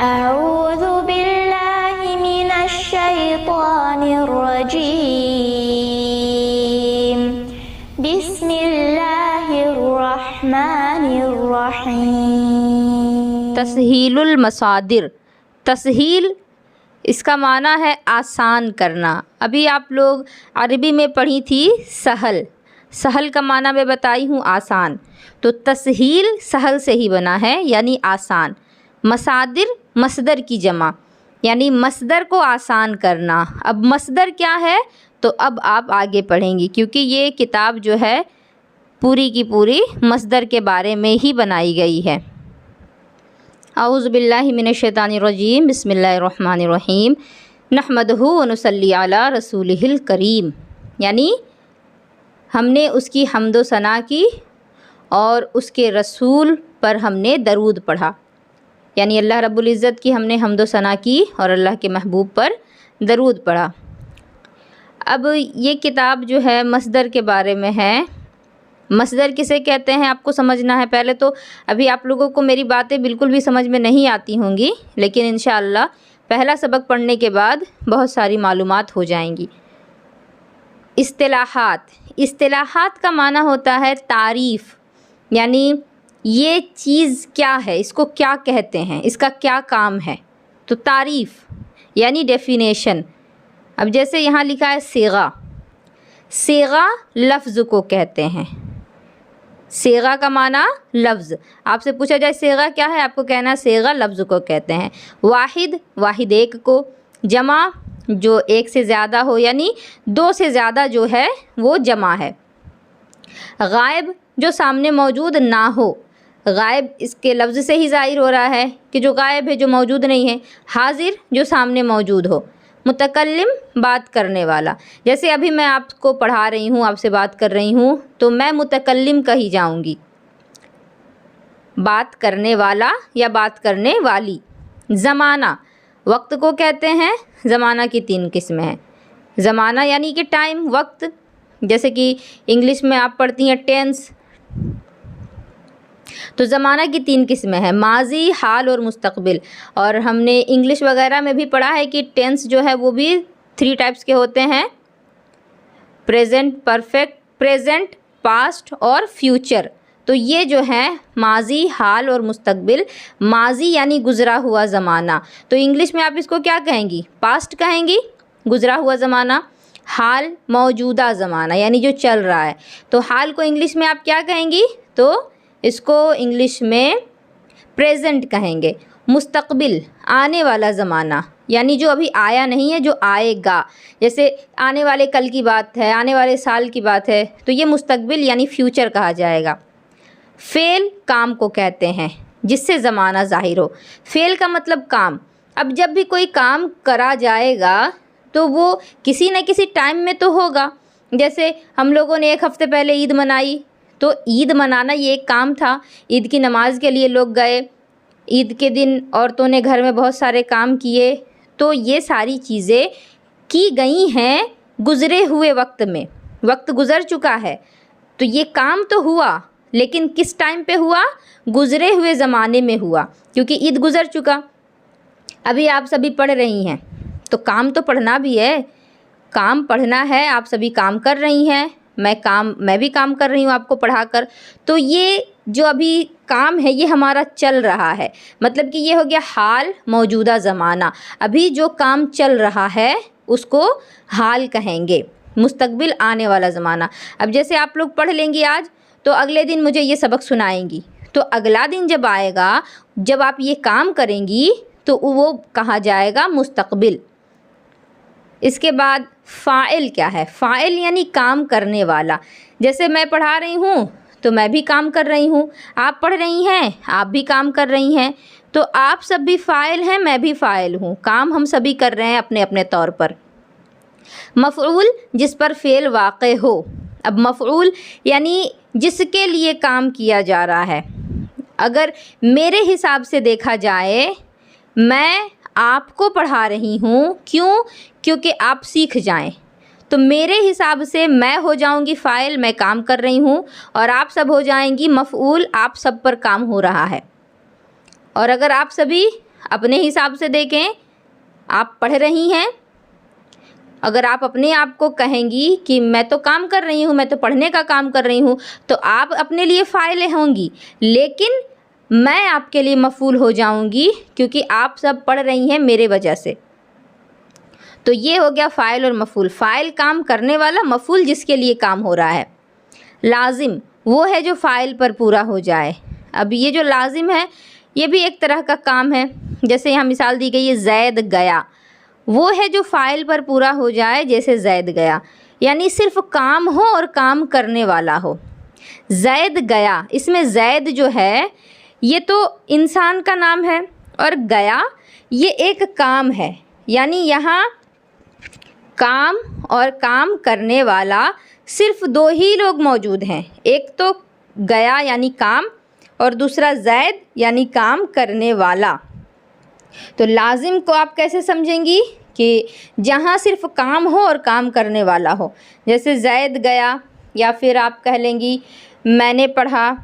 अऊज़ु बिल्लाहि मिनश शैतानिर रजीम। बिस्मिल्लाहिर रहमानिर रहीम। तसहीलुल मसादिर। तसहील इसका माना है आसान करना। अभी आप लोग अरबी में पढ़ी थी सहल। सहल का माना मैं बताई हूँ आसान। तो तसहील सहल से ही बना है यानी आसान। मसादिर मसदर की जमा यानी मसदर को आसान करना। अब मसदर क्या है तो अब आप आगे पढ़ेंगी, क्योंकि ये किताब जो है पूरी की पूरी मसदर के बारे में ही बनाई गई है। औज़ु बिल्लाहि मिनश शैतानिर रजीम। बिस्मिल्लाहिर रहमानिर रहीम। नहमदुहु व नुसल्ली अला रसूलिहिल करीम। यानी हमने उसकी हम्दो सना की और उसके रसूल पर हमने दरूद पढ़ा। यानी अल्लाह रब्बुल इज़्ज़त की हमने हम्दो सना की और अल्लाह के महबूब पर दरूद पढ़ा। अब ये किताब जो है मसदर के बारे में है। मसदर किसे कहते हैं आपको समझना है। पहले तो अभी आप लोगों को मेरी बातें बिल्कुल भी समझ में नहीं आती होंगी, लेकिन इंशाअल्लाह पहला सबक पढ़ने के बाद बहुत सारी मालूमात हो जाएंगी। इस्तिलाहात। इस्तिलाहात का माना होता है तारीफ़, यानी ये चीज़ क्या है, इसको क्या कहते हैं, इसका क्या काम है। तो तारीफ़ यानी डेफिनेशन। अब जैसे यहाँ लिखा है सेगा। सेगा लफ्ज़ को कहते हैं। सेगा का माना लफ्ज़। आपसे पूछा जाए सेगा क्या है, आपको कहना सेगा लफ्ज़ को कहते हैं। वाहिद, वाहिद एक को। जमा जो एक से ज़्यादा हो, यानी दो से ज़्यादा जो है वो जमा है। गायब जो सामने मौजूद ना हो। गायब इसके लफ्ज़ से ही ज़ाहिर हो रहा है कि जो गायब है, जो मौजूद नहीं है। हाजिर जो सामने मौजूद हो। मुतकल्लिम बात करने वाला। जैसे अभी मैं आपको पढ़ा रही हूँ, आपसे बात कर रही हूँ, तो मैं मुतकल्लिम कही जाऊँगी। बात करने वाला या बात करने वाली। ज़माना वक्त को कहते हैं। ज़माना की 3 किस्में हैं। ज़माना यानी कि टाइम, वक्त। जैसे कि इंग्लिश में आप पढ़ती हैं टेंस। तो ज़माना की 3 किस्में हैं, माजी, हाल और मुस्तक़बिल। और हमने इंग्लिश वगैरह में भी पढ़ा है कि टेंस जो है वो भी 3 टाइप्स के होते हैं, प्रेजेंट परफेक्ट, प्रेजेंट, पास्ट और फ्यूचर। तो ये जो है माजी, हाल और मुस्तक़बिल। माजी यानी गुज़रा हुआ ज़माना, तो इंग्लिश में आप इसको क्या कहेंगी, पास्ट कहेंगी, गुज़रा हुआ ज़माना। हाल मौजूदा ज़माना यानी जो चल रहा है, तो हाल को इंग्लिश में आप क्या कहेंगी, तो इसको इंग्लिश में प्रेजेंट कहेंगे। मुस्तक़बिल आने वाला ज़माना यानी जो अभी आया नहीं है, जो आएगा। जैसे आने वाले कल की बात है, आने वाले साल की बात है, तो ये मुस्तक़बिल यानी फ्यूचर कहा जाएगा। फ़ेल काम को कहते हैं जिससे ज़माना ज़ाहिर हो। फ़ेल का मतलब काम। अब जब भी कोई काम करा जाएगा तो वो किसी न किसी टाइम में तो होगा। जैसे हम लोगों ने 1 हफ़्ते पहले ईद मनाई, तो ईद मनाना ये एक काम था। ईद की नमाज़ के लिए लोग गए। ईद के दिन औरतों ने घर में बहुत सारे काम किए। तो ये सारी चीज़ें की गई हैं गुज़रे हुए वक्त में। वक्त गुज़र चुका है, तो ये काम तो हुआ, लेकिन किस टाइम पे हुआ, गुज़रे हुए ज़माने में हुआ, क्योंकि ईद गुज़र चुका। अभी आप सभी पढ़ रही हैं, तो काम तो पढ़ना भी है, काम पढ़ना है। आप सभी काम कर रही हैं, मैं भी काम कर रही हूँ आपको पढ़ाकर। तो ये जो अभी काम है ये हमारा चल रहा है, मतलब कि ये हो गया हाल मौजूदा ज़माना। अभी जो काम चल रहा है उसको हाल कहेंगे। मुस्तक़बिल आने वाला ज़माना। अब जैसे आप लोग पढ़ लेंगी आज, तो अगले दिन मुझे ये सबक सुनाएंगी, तो अगला दिन जब आएगा, जब आप ये काम करेंगी, तो वो कहा जाएगा मुस्तक़बिल। इसके बाद फ़ाइल क्या है। फ़ाइल यानी काम करने वाला। जैसे मैं पढ़ा रही हूँ तो मैं भी काम कर रही हूँ, आप पढ़ रही हैं, आप भी काम कर रही हैं। तो आप सब भी फ़ाइल हैं, मैं भी फ़ाइल हूँ। काम हम सभी कर रहे हैं अपने अपने तौर पर। मफ़ऊल जिस पर फ़ेल वाक़े हो। अब मफ़ऊल यानी जिसके लिए काम किया जा रहा है। अगर मेरे हिसाब से देखा जाए, मैं आपको पढ़ा रही हूँ, क्यों, क्योंकि आप सीख जाएं। तो मेरे हिसाब से मैं हो जाऊँगी फ़ाइल, मैं काम कर रही हूँ, और आप सब हो जाएंगी मफ़ऊल, आप सब पर काम हो रहा है। और अगर आप सभी अपने हिसाब से देखें, आप पढ़ रही हैं। अगर आप अपने आप को कहेंगी कि मैं तो काम कर रही हूँ, मैं तो पढ़ने का काम कर रही हूँ, तो आप अपने लिए फ़ाइल होंगी, लेकिन मैं आपके लिए मफ़ूल हो जाऊँगी क्योंकि आप सब पढ़ रही हैं मेरे वजह से। तो ये हो गया फ़ाइल और मफ़ूल। फ़ाइल काम करने वाला, मफ़ूल जिसके लिए काम हो रहा है। लाजिम वो है जो फ़ाइल पर पूरा हो जाए। अब ये जो लाजिम है ये भी एक तरह का काम है। जैसे यहाँ मिसाल दी गई है ज़ैद गया, वो है जो फ़ाइल पर पूरा हो जाए, जैसे ज़ैद गया, यानी सिर्फ काम हो और काम करने वाला हो। ज़ैद गया, इसमें ज़ैद जो है ये तो इंसान का नाम है और गया ये एक काम है, यानी यहाँ काम और काम करने वाला सिर्फ दो ही लोग मौजूद हैं। एक तो गया यानी काम और दूसरा ज़ैद यानी काम करने वाला। तो लाजिम को आप कैसे समझेंगी कि जहाँ सिर्फ काम हो और काम करने वाला हो, जैसे ज़ैद गया, या फिर आप कह लेंगी मैंने पढ़ा,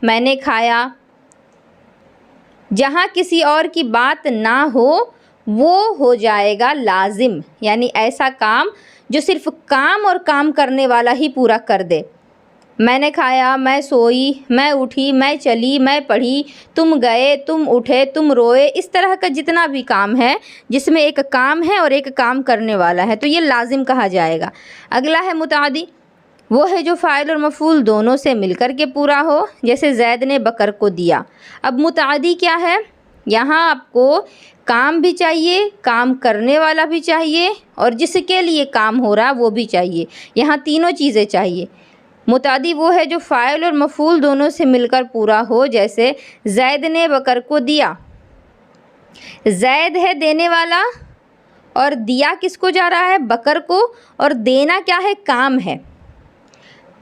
मैंने खाया। जहाँ किसी और की बात ना हो वो हो जाएगा लाजिम, यानी ऐसा काम जो सिर्फ काम और काम करने वाला ही पूरा कर दे। मैंने खाया, मैं सोई, मैं उठी, मैं चली, मैं पढ़ी, तुम गए, तुम उठे, तुम रोए, इस तरह का जितना भी काम है जिसमें एक काम है और एक काम करने वाला है, तो ये लाजिम कहा जाएगा। अगला है मुतादी, वो है जो फ़ाइल और मफ़ूल दोनों से मिलकर के पूरा हो, जैसे ज़ैद ने बकर को दिया। अब मुतादी क्या है, यहाँ आपको काम भी चाहिए, काम करने वाला भी चाहिए और जिसके लिए काम हो रहा वो भी चाहिए। यहाँ तीनों चीज़ें चाहिए। मुतादी वो है जो फ़ाइल और मफ़ूल दोनों से मिलकर पूरा हो, जैसे ज़ैद ने बकर को दिया। ज़ैद है देने वाला और दिया किसको जा रहा है, बकर को, और देना क्या है, काम है।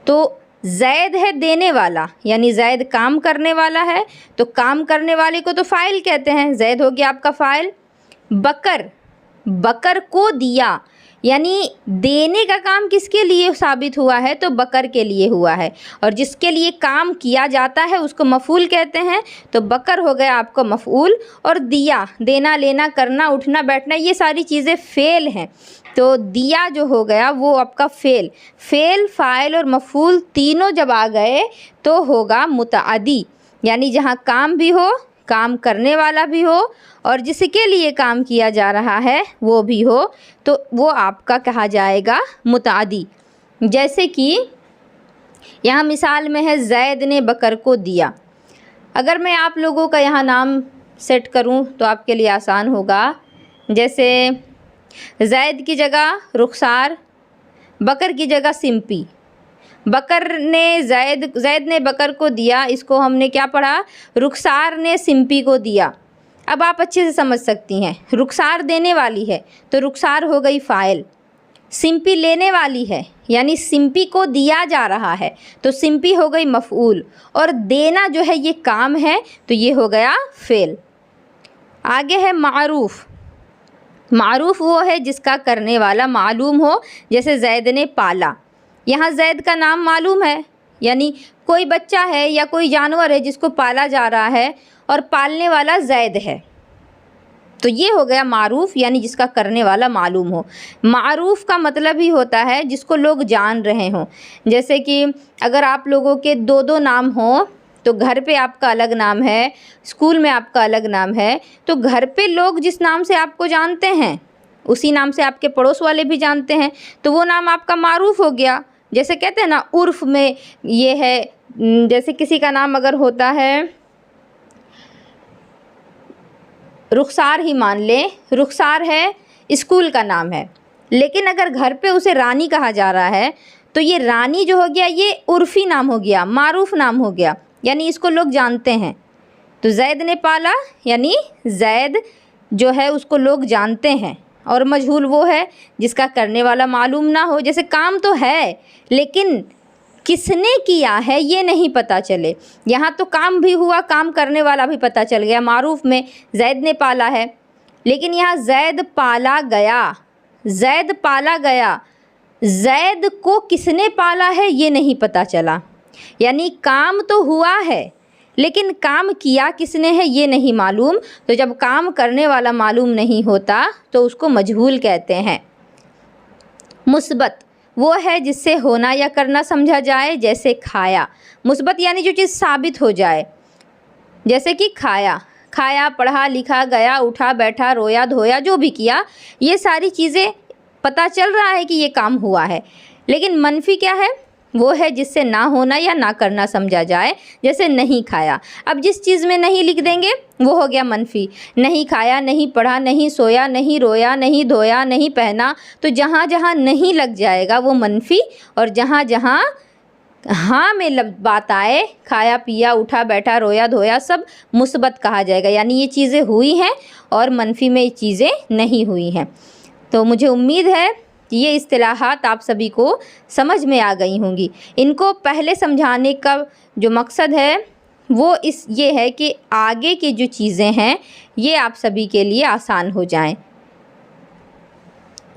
तो ज़ैद है देने वाला, यानी ज़ैद काम करने वाला है, तो काम करने वाले को तो फ़ाइल कहते हैं, ज़ैद हो गया आपका फ़ाइल। बकर, बकर को दिया, यानी देने का काम किसके लिए साबित हुआ है, तो बकर के लिए हुआ है, और जिसके लिए काम किया जाता है उसको मफ़ूल कहते हैं। तो बकर हो गया आपका मफ़ूल, और दिया देना, लेना, करना, उठना, बैठना, ये सारी चीज़ें फ़ेल हैं। तो दिया जो हो गया वो आपका फ़ेल। फ़ेल, फ़ाइल और मफ़ूल तीनों जब आ गए तो होगा मुतादी, यानी जहाँ काम भी हो, काम करने वाला भी हो और जिसके लिए काम किया जा रहा है वो भी हो, तो वो आपका कहा जाएगा मुतादी। जैसे कि यहाँ मिसाल में है ज़ैद ने बकर को दिया। अगर मैं आप लोगों का यहाँ नाम सेट करूँ तो आपके लिए आसान होगा। जैसे ज़ैद की जगह रुखसार, बकर की जगह सिंपी। बकर ने ज़ैद ने बकर को दिया, इसको हमने क्या पढ़ा, रुखसार ने सिंपी को दिया। अब आप अच्छे से समझ सकती हैं, रुखसार देने वाली है तो रुखसार हो गई फ़ाइल, सिंपी लेने वाली है यानी सिंपी को दिया जा रहा है तो सिंपी हो गई मफ़ऊल, और देना जो है ये काम है तो ये हो गया फ़ेल। आगे है मारूफ़। मारूफ़ वो है जिसका करने वाला मालूम हो, जैसे ज़ैद ने पाला। यहाँ ज़ैद का नाम मालूम है, यानी कोई बच्चा है या कोई जानवर है जिसको पाला जा रहा है और पालने वाला ज़ैद है, तो ये हो गया मारूफ़, यानी जिसका करने वाला मालूम हो। मारूफ़ का मतलब ही होता है जिसको लोग जान रहे हों। जैसे कि अगर आप लोगों के दो दो नाम हों तो घर पे आपका अलग नाम है, स्कूल में आपका अलग नाम है, तो घर पे लोग जिस नाम से आपको जानते हैं उसी नाम से आपके पड़ोस वाले भी जानते हैं, तो वो नाम आपका मारूफ़ हो गया। जैसे कहते हैं ना उर्फ़ में ये है, जैसे किसी का नाम अगर होता है रुखसार ही मान लें, रुखसार है स्कूल का नाम है, लेकिन अगर घर पे उसे रानी कहा जा रहा है तो ये रानी जो हो गया ये उर्फ़ी नाम हो गया, मारूफ़ नाम हो गया, यानी इसको लोग जानते हैं। तो ज़ैद ने पाला यानी ज़ैद जो है उसको लोग जानते हैं, और मजहूल वो है जिसका करने वाला मालूम ना हो। जैसे काम तो है लेकिन किसने किया है ये नहीं पता चले, यहाँ तो काम भी हुआ, काम करने वाला भी पता चल गया, मारूफ़ में ज़ैद ने पाला है, लेकिन यहाँ ज़ैद पाला गया, ज़ैद पाला गया, ज़ैद को किसने पाला है ये नहीं पता चला। यानी काम तो हुआ है लेकिन काम किया किसने है ये नहीं मालूम। तो जब काम करने वाला मालूम नहीं होता तो उसको मजहूल कहते हैं। मुस्बत वो है जिससे होना या करना समझा जाए, जैसे खाया। मुस्बत यानी जो चीज़ साबित हो जाए, जैसे कि खाया, खाया, पढ़ा, लिखा, गया, उठा, बैठा, रोया, धोया, जो भी किया, ये सारी चीज़ें पता चल रहा है कि ये काम हुआ है। लेकिन मनफी क्या है? वो है जिससे ना होना या ना करना समझा जाए, जैसे नहीं खाया। अब जिस चीज़ में नहीं लिख देंगे वो हो गया मनफी। नहीं खाया, नहीं पढ़ा, नहीं सोया, नहीं रोया, नहीं धोया, नहीं पहना, तो जहाँ जहाँ नहीं लग जाएगा वो मनफी, और जहाँ जहाँ हाँ में बात आए, खाया, पिया, उठा, बैठा, रोया, धोया, सब मुस्बत कहा जाएगा। यानी ये चीज़ें हुई हैं और मनफी में ये चीज़ें नहीं हुई हैं। तो मुझे उम्मीद है कि ये इस्तिलाहात आप सभी को समझ में आ गई होंगी। इनको पहले समझाने का जो मकसद है वो ये है कि आगे की जो चीज़ें हैं ये आप सभी के लिए आसान हो जाएं।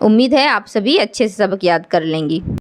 उम्मीद है आप सभी अच्छे से सबक याद कर लेंगी।